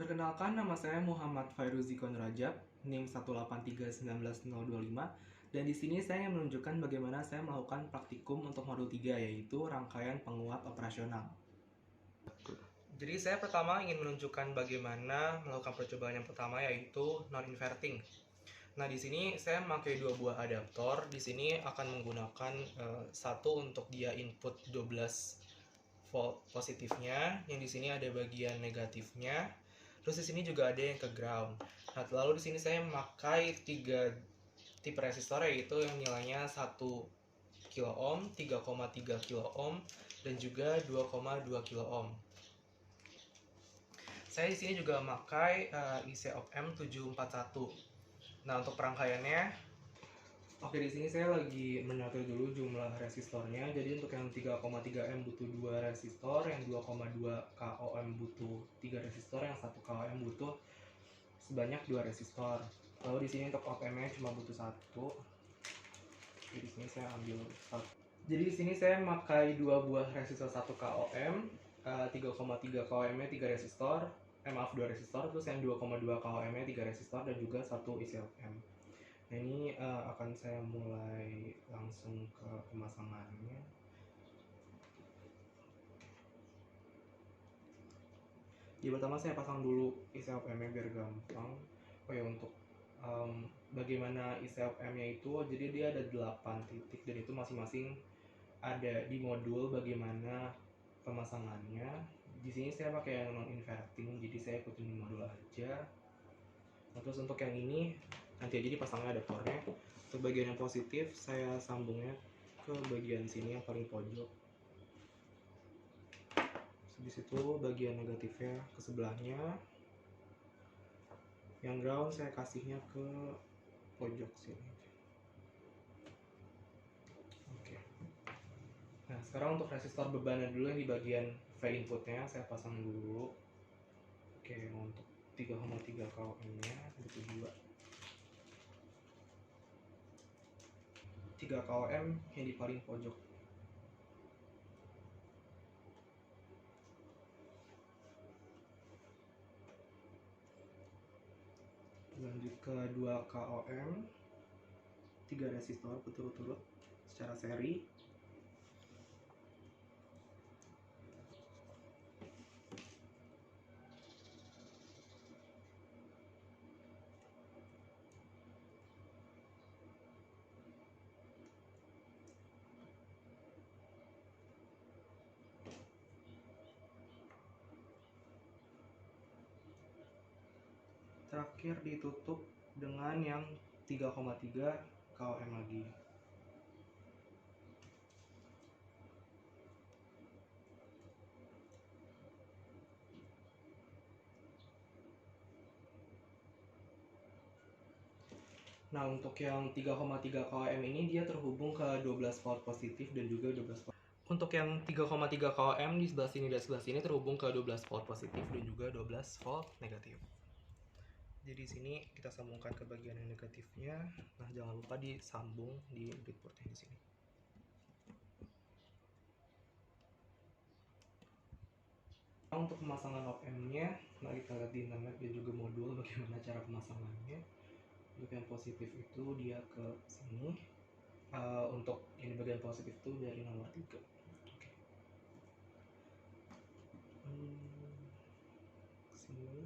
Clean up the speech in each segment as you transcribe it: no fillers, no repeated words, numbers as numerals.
Perkenalkan, nama saya Muhammad Fairuzi Konrajab, NIM 183191025, dan di sini saya ingin menunjukkan bagaimana saya melakukan praktikum untuk modul 3, yaitu rangkaian penguat operasional. Jadi saya pertama ingin menunjukkan bagaimana melakukan percobaan yang pertama, yaitu non-inverting. Nah, di sini saya memakai dua buah adaptor. Di sini akan menggunakan satu untuk dia input 12 volt positifnya, yang di sini ada bagian negatifnya. Terus di sini juga ada yang ke ground. Nah, lalu di sini saya memakai 3 tipe resistor, yaitu yang nilainya 1 kilo ohm, 3,3 kilo ohm, dan juga 2,2 kilo ohm. Saya di sini juga memakai IC op amp 741. Nah, untuk perangkaiannya, oke, di sini saya lagi mencatat dulu jumlah resistornya. Jadi untuk yang 3,3 M butuh 2 resistor, yang 2,2 kOm butuh 3 resistor, yang 1 kOm butuh sebanyak 2 resistor. Lalu di sini untuk op amp-nya cuma butuh 1. Jadi di sini saya ambil 1. Jadi di sini saya memakai 2 buah resistor 1 kOm, 3,3 kOm-nya 3 resistor, maaf 2 resistor, terus yang 2,2 kOm-nya 3 resistor, dan juga 1 isi op amp. Nah, ini akan saya mulai langsung ke pemasangannya. Jadi pertama saya pasang dulu isi op amp-nya biar gampang. Oh ya, untuk bagaimana isi op amp-nya itu, jadi dia ada 8 titik dan itu masing-masing ada di modul bagaimana pemasangannya. Di sini saya pakai yang non inverting, jadi saya ikutin di modul aja. Nah, terus untuk yang ini nanti aja dipasangnya adaptornya. Untuk bagian yang positif saya sambungnya ke bagian sini yang paling pojok. Habis itu bagian negatifnya ke sebelahnya. Yang ground saya kasihnya ke pojok sini. Oke. Nah, sekarang untuk resistor bebannya dulu yang di bagian V inputnya saya pasang dulu. Oke, untuk 3,3 kOm-nya butuh 2. 3 kOm yang di paling pojok. Lanjut ke 2 kOm, 3 resistor berturut-turut secara seri. Terakhir ditutup dengan yang 3,3 kOm lagi. Nah, untuk yang 3,3 kOm ini dia terhubung ke 12 volt positif dan juga 12 volt. Untuk yang 3,3 kOm di sebelah sini dan sebelah sini terhubung ke 12 volt positif dan juga 12 volt negatif. Jadi di sini kita sambungkan ke bagian yang negatifnya. Nah, jangan lupa disambung di breadboardnya di sini. Untuk pemasangan op amp-nya, nah kita lihat di internet dan juga modul bagaimana cara pemasangannya. Untuk yang positif itu dia ke sini. Untuk ini bagian positif itu dari nomor 3. Oke. Sini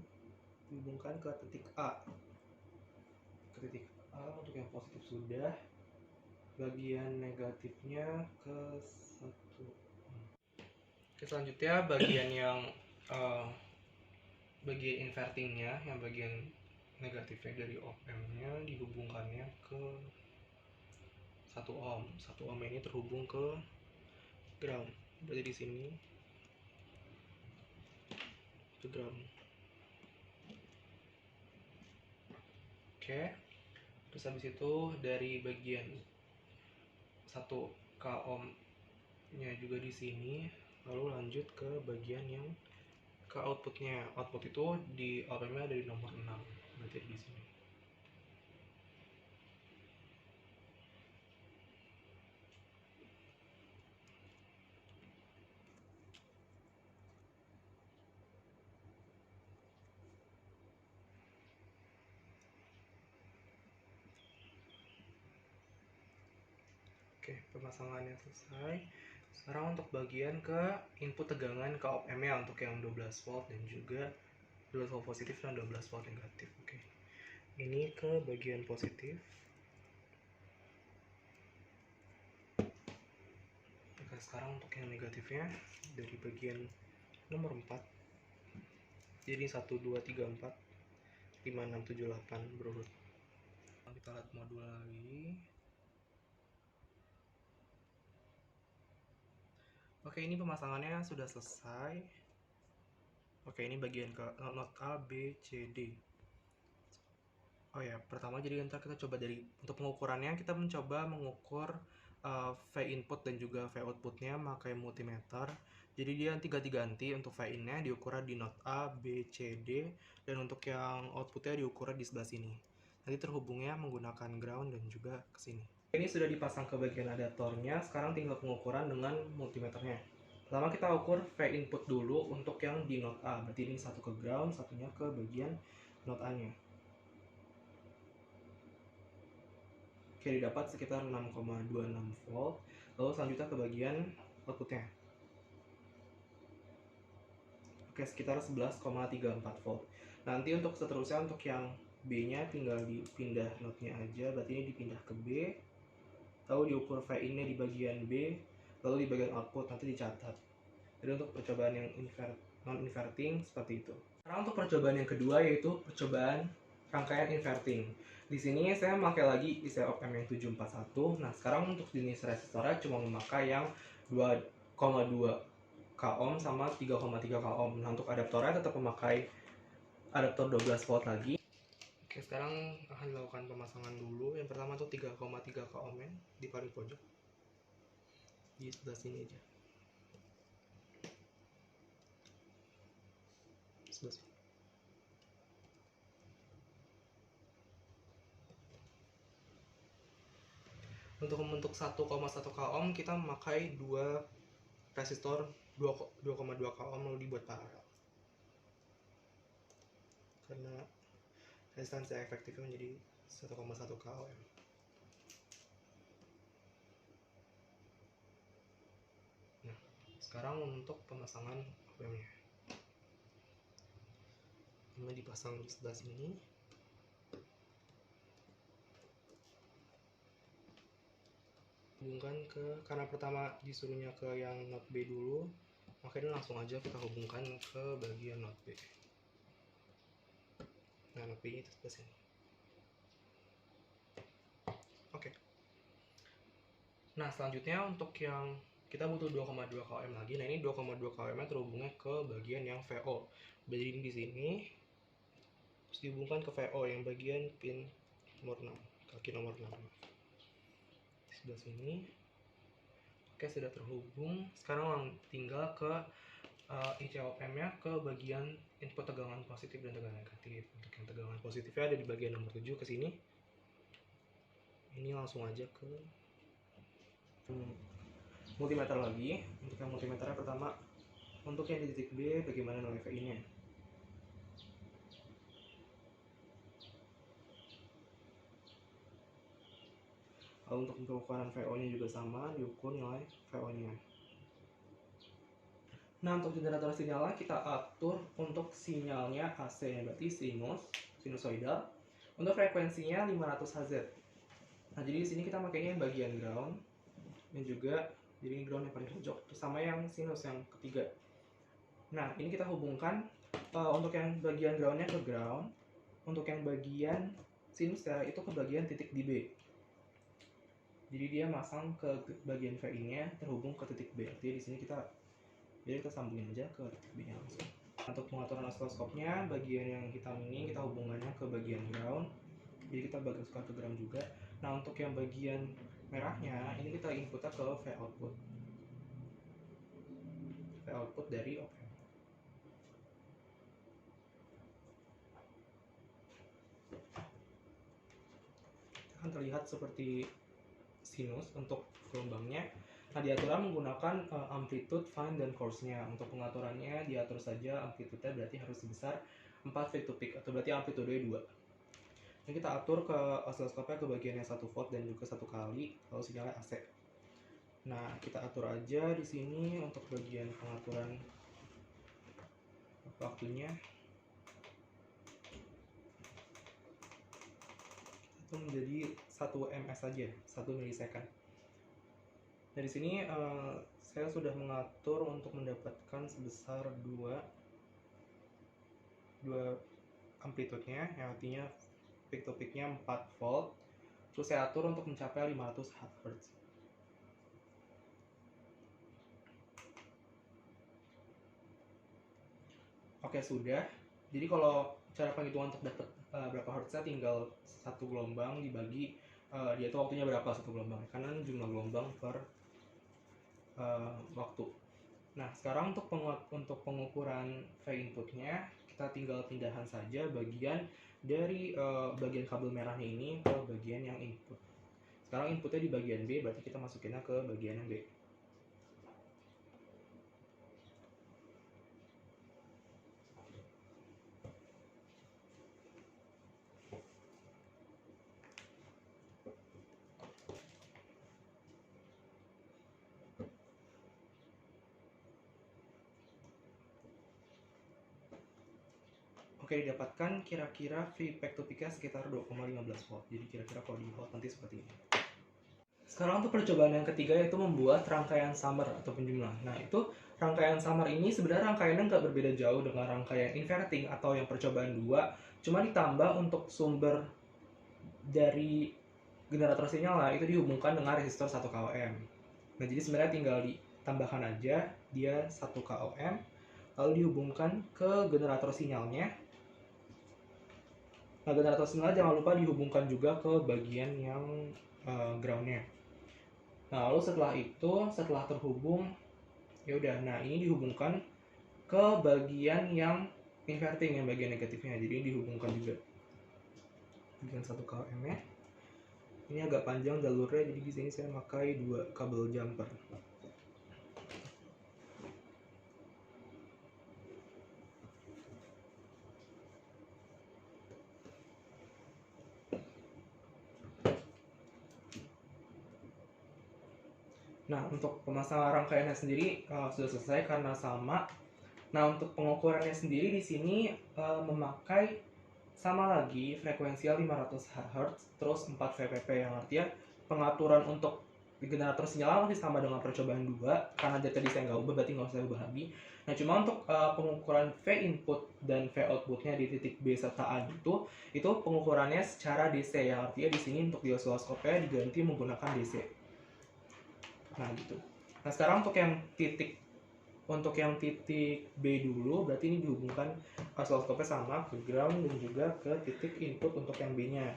dihubungkan ke titik A. Ke titik A untuk yang positif sudah. Bagian negatifnya ke 1. Oke, selanjutnya bagian yang bagian invertingnya, yang bagian negatifnya dari op amp-nya dihubungkannya ke 1 ohm. 1 ohm ini terhubung ke ground. Berarti di sini itu ground. Oke. Terus habis itu dari bagian 1 kOm-nya juga di sini, lalu lanjut ke bagian yang ke outputnya. Output itu di op amp-nya ada di nomor 6. Berarti di sini. Oke, pemasangannya selesai. Sekarang untuk bagian ke input tegangan ke op-amp-nya untuk yang 12 volt dan juga 12 volt positif dan 12 volt negatif. Oke. Ini ke bagian positif. Oke, sekarang untuk yang negatifnya dari bagian nomor 4. Jadi 1 2 3 4 5 6 7 8 berurut. Kita lihat modul lagi. Oke, ini pemasangannya sudah selesai. Oke, ini bagian ke not A, B, C, D. Oh ya, pertama jadi ntar kita coba dari untuk pengukurannya kita mencoba mengukur V input dan juga V outputnya pakai multimeter. Jadi dia ganti-ganti untuk V in-nya diukur di not A, B, C, D, dan untuk yang outputnya diukur di sebelah sini. Nanti terhubungnya menggunakan ground dan juga ke sini. Ini sudah dipasang ke bagian adaptornya, sekarang tinggal pengukuran dengan multimeternya. Pertama kita ukur V input dulu untuk yang di not A, berarti ini satu ke ground, satunya ke bagian not A-nya. Oke, didapat sekitar 6,26 volt. Lalu selanjutnya ke bagian outputnya. Oke, sekitar 11,34 volt. Nanti untuk seterusnya untuk yang B-nya tinggal dipindah notnya aja, berarti ini dipindah ke B. Lalu diukur V in-nya di bagian B, lalu di bagian output nanti dicatat. Jadi untuk percobaan yang non-inverting seperti itu. Sekarang untuk percobaan yang kedua yaitu percobaan rangkaian inverting. Di sini saya memakai lagi IC op-amp yang 741. Nah, sekarang untuk jenis resistornya cuma memakai yang 2,2 k ohm sama 3,3 k ohm. Nah, untuk adaptornya tetap memakai adaptor 12 volt lagi. Oke, sekarang akan dilakukan pemasangan dulu. Yang pertama tuh 3,3 k ohm di paling pojok. Di sebelah sini aja. Sebelah sini. Untuk membentuk 1,1 k ohm kita memakai dua resistor 2,2 k ohm lalu dibuat paralel. Karena resistansi efektifnya menjadi 1,1 k ohm. Nah, sekarang untuk pemasangan op-amp-nya. Ini dipasang di sebelah sini. Hubungkan karena pertama disuruhnya ke yang not B dulu, makanya langsung aja kita hubungkan ke bagian not B. Nah, not B itu sebelah sini. Oke. Nah, selanjutnya untuk yang kita butuh 2,2 k ohm lagi. Nah, ini 2,2 k ohm terhubungnya ke bagian yang VO. Jadi di sini terus dihubungkan ke VO yang bagian pin nomor 6, kaki nomor 6. Di sebelah sini. Oke, sudah terhubung. Sekarang tinggal ke IC op-amp-nya ke bagian input tegangan positif dan tegangan negatif. Untuk yang tegangan positifnya ada di bagian nomor 7 ke sini. Ini langsung aja ke multimeter lagi. Untuk yang multimeternya pertama untuk yang di titik B bagaimana nilai VI-nya. Lalu untuk pengukuran VO-nya juga sama, diukur nilai VO-nya. Nah, untuk generator sinyalnya kita atur untuk sinyalnya AC, berarti sinusoidal. Untuk frekuensinya 500 Hz. Nah, jadi di sini kita makainya bagian ground dan juga jadi ini ground yang paling pojok sama yang sinus yang ketiga. Nah, ini kita hubungkan untuk yang bagian groundnya ke ground, untuk yang bagian sinus ya itu ke bagian titik di B. Jadi dia masang ke bagian VI-nya terhubung ke titik B. Jadi di sini kita sambungin aja ke titik B-nya langsung. Untuk pengaturan osiloskopnya, bagian yang hitam ini kita hubungannya ke bagian ground. Jadi kita bagian ke ground juga. Nah, untuk yang bagian merahnya ini kita inputnya ke V output. V output dari op-amp. Akan terlihat seperti sinus untuk gelombangnya. Nah, diaturnya menggunakan amplitude, fine, dan coarse-nya. Untuk pengaturannya diatur saja amplitude-nya berarti harus sebesar 4 peak to peak atau berarti amplitude 2. Ini kita atur ke osiloskopnya ke bagian yang 1 volt dan juga 1 kali, lalu sinyalnya AC. Nah, kita atur aja di sini untuk bagian pengaturan waktunya. Itu menjadi 1 ms saja, 1 milisecond. Nah, di sini saya sudah mengatur untuk mendapatkan sebesar 2 amplitude-nya, yang artinya peak to peak-nya 4 volt. Terus saya atur untuk mencapai 500 Hz. Oke, sudah. Jadi kalau cara penghitungan untuk dapat berapa hertznya, tinggal satu gelombang dibagi dia itu waktunya berapa satu gelombang, karena jumlah gelombang per waktu. Nah, sekarang untuk pengukuran V inputnya, kita tinggal pindahan saja bagian dari bagian kabel merahnya ini ke bagian yang input. Sekarang inputnya di bagian B, berarti kita masukinnya ke bagian yang B. Oke, didapatkan kira-kira V peak to peak-nya sekitar 2,15 volt. Jadi kira-kira kalau di volt nanti seperti ini. Sekarang untuk percobaan yang ketiga, yaitu membuat rangkaian summer atau penjumlah. Nah, itu rangkaian summer ini sebenarnya rangkaiannya nggak berbeda jauh dengan rangkaian inverting atau yang percobaan 2, cuma ditambah untuk sumber dari generator sinyal itu dihubungkan dengan resistor 1 k ohm. Nah, jadi sebenarnya tinggal ditambahkan aja dia 1 k ohm, lalu dihubungkan ke generator sinyalnya. Nah, generator sinyal jangan lupa dihubungkan juga ke bagian yang groundnya. Nah, lalu setelah terhubung, ya udah. Nah, ini dihubungkan ke bagian yang inverting, yang bagian negatifnya. Jadi dihubungkan juga bagian 1 k ohm ya. Ini agak panjang jalurnya, jadi di sini saya pakai 2 kabel jumper. Nah, untuk pemasangan rangkaiannya sendiri sudah selesai karena sama. Nah, untuk pengukurannya sendiri di sini memakai sama lagi frekuensinya 500 Hz terus 4 VPP, yang artinya pengaturan untuk generator sinyal masih sama dengan percobaan 2 karena dari tadi saya nggak ubah, berarti nggak usah ubah lagi. Nah, cuma untuk pengukuran V input dan V outputnya di titik B serta A itu pengukurannya secara DC, yang artinya di sini untuk di osiloskopnya diganti menggunakan DC. Nah, gitu. Nah, sekarang untuk yang titik B dulu, berarti ini dihubungkan osiloskopnya sama ke ground dan juga ke titik input untuk yang B-nya.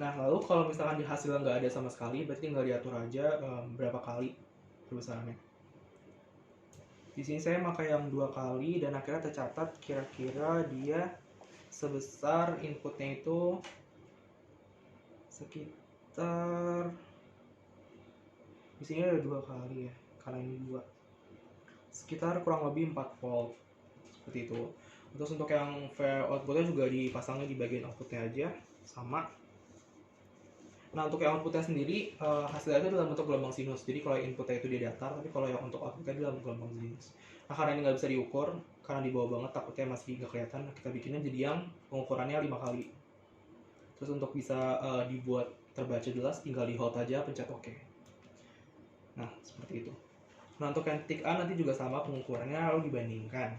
Nah, lalu kalau misalkan di hasilnya nggak ada sama sekali, berarti tinggal diatur aja berapa kali perbesarannya. Di sini saya pakai yang 2 kali dan akhirnya tercatat kira-kira dia sebesar inputnya itu sekitar, di sini ada 2 kali ya, karena ini 2, sekitar kurang lebih 4 volt seperti itu. Terus untuk yang V outputnya juga dipasangnya di bagian outputnya aja sama. Nah, untuk yang outputnya sendiri hasilnya itu dalam bentuk gelombang sinus. Jadi kalau inputnya itu dia datar, tapi kalau yang untuk outputnya itu dalam gelombang sinus. Nah, karena ini nggak bisa diukur, karena di bawah banget takutnya masih nggak kelihatan, kita bikinnya jadi yang pengukurannya 5 kali. Terus untuk bisa dibuat terbaca jelas, tinggal di hold aja, pencet OK. Nah, seperti itu. Nah, untuk yang titik A nanti juga sama pengukurannya, lalu dibandingkan.